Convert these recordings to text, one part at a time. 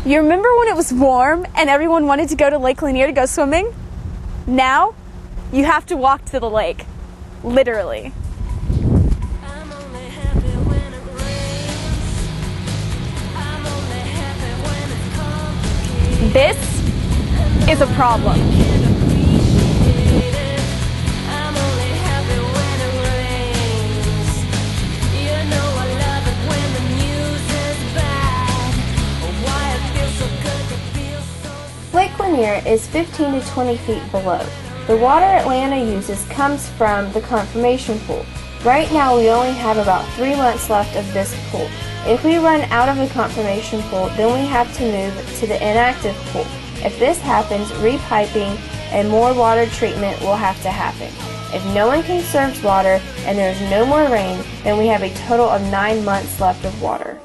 You remember when it was warm and everyone wanted to go to Lake Lanier to go swimming? Now, you have to walk to the lake. Literally. This is a problem. Lake Lanier is 15 to 20 feet below. The water Atlanta uses comes from the confirmation pool. Right now we only have about 3 months left of this pool. If we run out of the confirmation pool, then we have to move to the inactive pool. If this happens, repiping and more water treatment will have to happen. If no one conserves water and there is no more rain, then we have a total of 9 months left of water.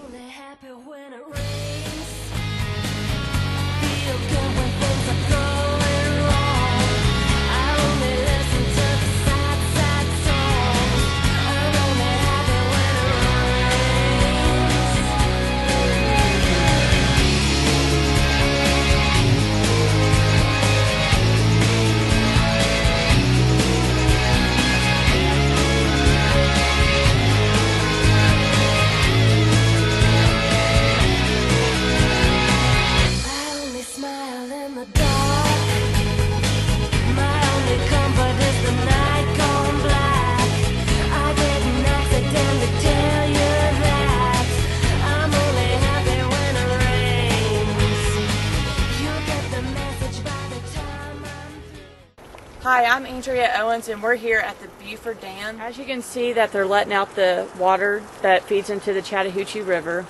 Hi, I'm Andrea Owens and we're here at the Buford Dam. As you can see that they're letting out the water that feeds into the Chattahoochee River,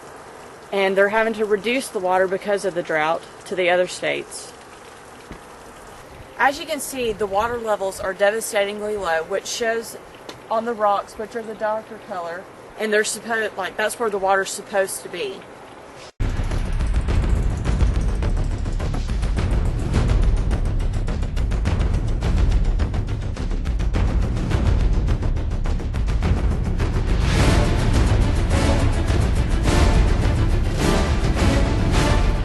and they're having to reduce the water because of the drought to the other states. As you can see, the water levels are devastatingly low, which shows on the rocks, which are the darker color, and they're supposed, like, that's where the water's supposed to be.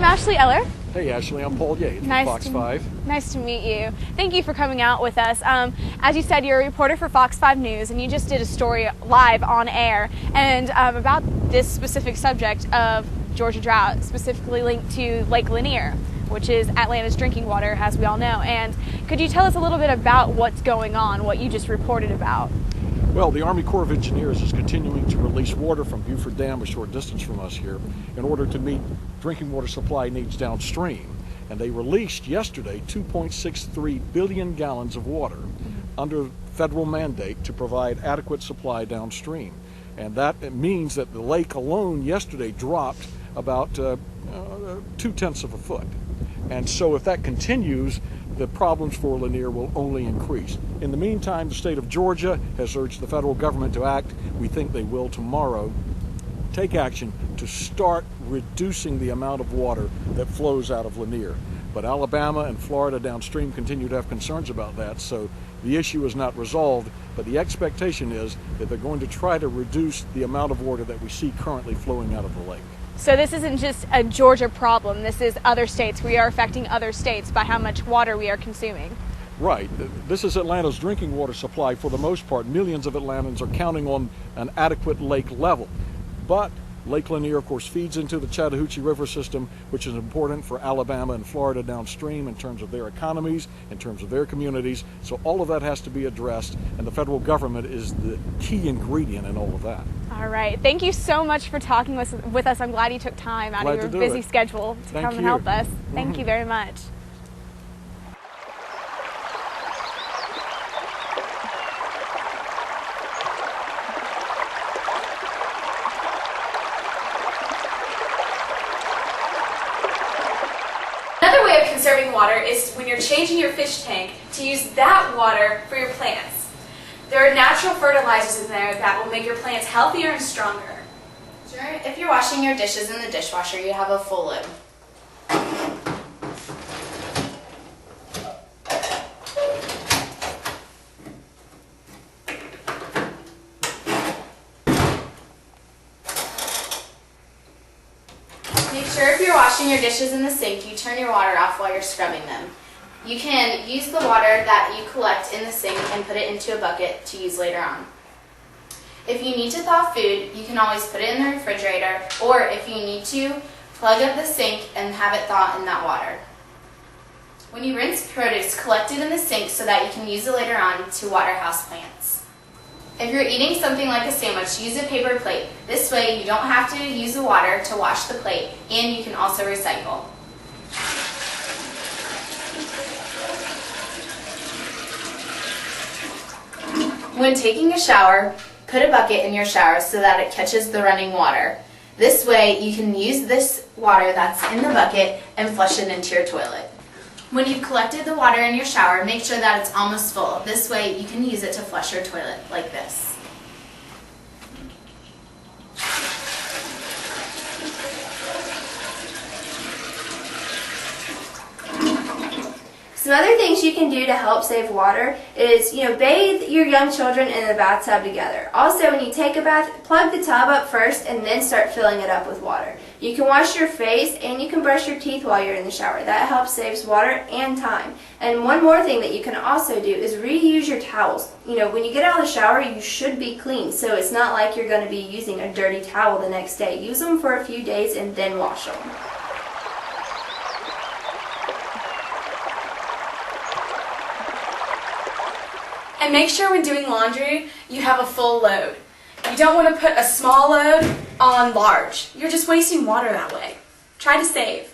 Ashley Eller. Hey Ashley, I'm Paul Yates from Fox 5. Nice to meet you. Thank you for coming out with us. As you said, you're a reporter for Fox 5 News, and you just did a story live on air and about this specific subject of Georgia drought, specifically linked to Lake Lanier, which is Atlanta's drinking water, as we all know. And could you tell us a little bit about what's going on, what you just reported about? Well, the Army Corps of Engineers is continuing to release water from Buford Dam, a short distance from us here, in order to meet drinking water supply needs downstream. And they released yesterday 2.63 billion gallons of water under federal mandate to provide adequate supply downstream. And that means that the lake alone yesterday dropped about 0.2 of a foot. And so if that continues, the problems for Lanier will only increase. In the meantime, the state of Georgia has urged the federal government to act. We think they will tomorrow take action to start reducing the amount of water that flows out of Lanier. But Alabama and Florida downstream continue to have concerns about that, so the issue is not resolved, but the expectation is that they're going to try to reduce the amount of water that we see currently flowing out of the lake. So this isn't just a Georgia problem, this is other states. We are affecting other states by how much water we are consuming. Right. This is Atlanta's drinking water supply. For the most part, millions of Atlantans are counting on an adequate lake level. But Lake Lanier, of course, feeds into the Chattahoochee River system, which is important for Alabama and Florida downstream in terms of their economies, in terms of their communities. So all of that has to be addressed, and the federal government is the key ingredient in all of that. All right. Thank you so much for talking with us. I'm glad you took time out of your busy schedule to come and help us. Thank you very much. Another way of conserving water is when you're changing your fish tank to use that water for your plants. There are natural fertilizers in there that will make your plants healthier and stronger. Sure, if you're washing your dishes in the dishwasher, you have a full load. Make sure if you're washing your dishes in the sink, you turn your water off while you're scrubbing them. You can use the water that you collect in the sink and put it into a bucket to use later on. If you need to thaw food, you can always put it in the refrigerator, or if you need to, plug up the sink and have it thaw in that water. When you rinse produce, collect it in the sink so that you can use it later on to water houseplants. If you're eating something like a sandwich, use a paper plate. This way you don't have to use the water to wash the plate, and you can also recycle. When taking a shower, put a bucket in your shower so that it catches the running water. This way you can use this water that's in the bucket and flush it into your toilet. When you've collected the water in your shower, make sure that it's almost full. This way you can use it to flush your toilet like this. Some other things you can do to help save water is, bathe your young children in the bathtub together. Also, when you take a bath, plug the tub up first and then start filling it up with water. You can wash your face and you can brush your teeth while you're in the shower. That helps save water and time. And one more thing that you can also do is reuse your towels. When you get out of the shower, you should be clean, so it's not like you're going to be using a dirty towel the next day. Use them for a few days and then wash them. And make sure when doing laundry, you have a full load. You don't want to put a small load on large. You're just wasting water that way. Try to save.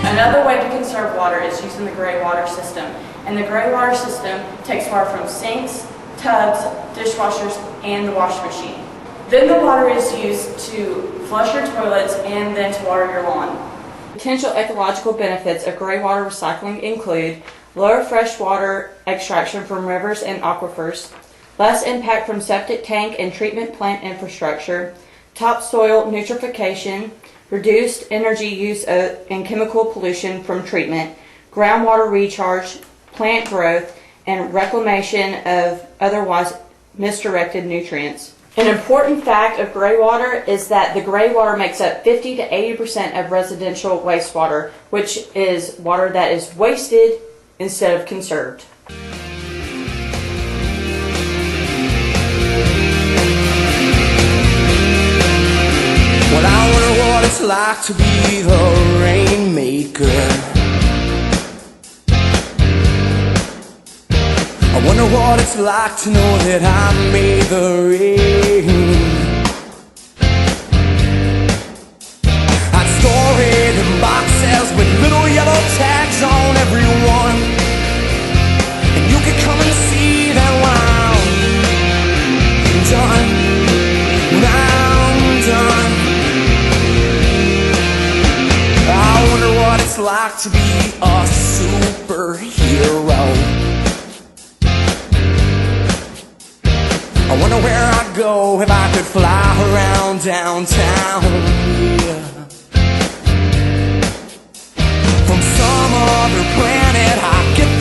Another way to conserve water is using the gray water system. And the gray water system takes water from sinks, tubs, dishwashers, and the washing machine. Then the water is used to flush your toilets and then to water your lawn. Potential ecological benefits of gray water recycling include lower freshwater extraction from rivers and aquifers, less impact from septic tank and treatment plant infrastructure, topsoil nutrification, reduced energy use and chemical pollution from treatment, groundwater recharge, plant growth, and reclamation of otherwise misdirected nutrients. An important fact of gray water is that the gray water makes up 50 to 80% of residential wastewater, which is water that is wasted instead of conserved. Well, I wonder what it's like to be the rainmaker. I wonder what it's like to know that I made the rain. I'd store it in boxes with little yellow tags on every one, and you could come and see that when I'm done, when I'm done. I wonder what it's like to be a superhero. I wonder where I'd go if I could fly around downtown, yeah. From some other planet I'd get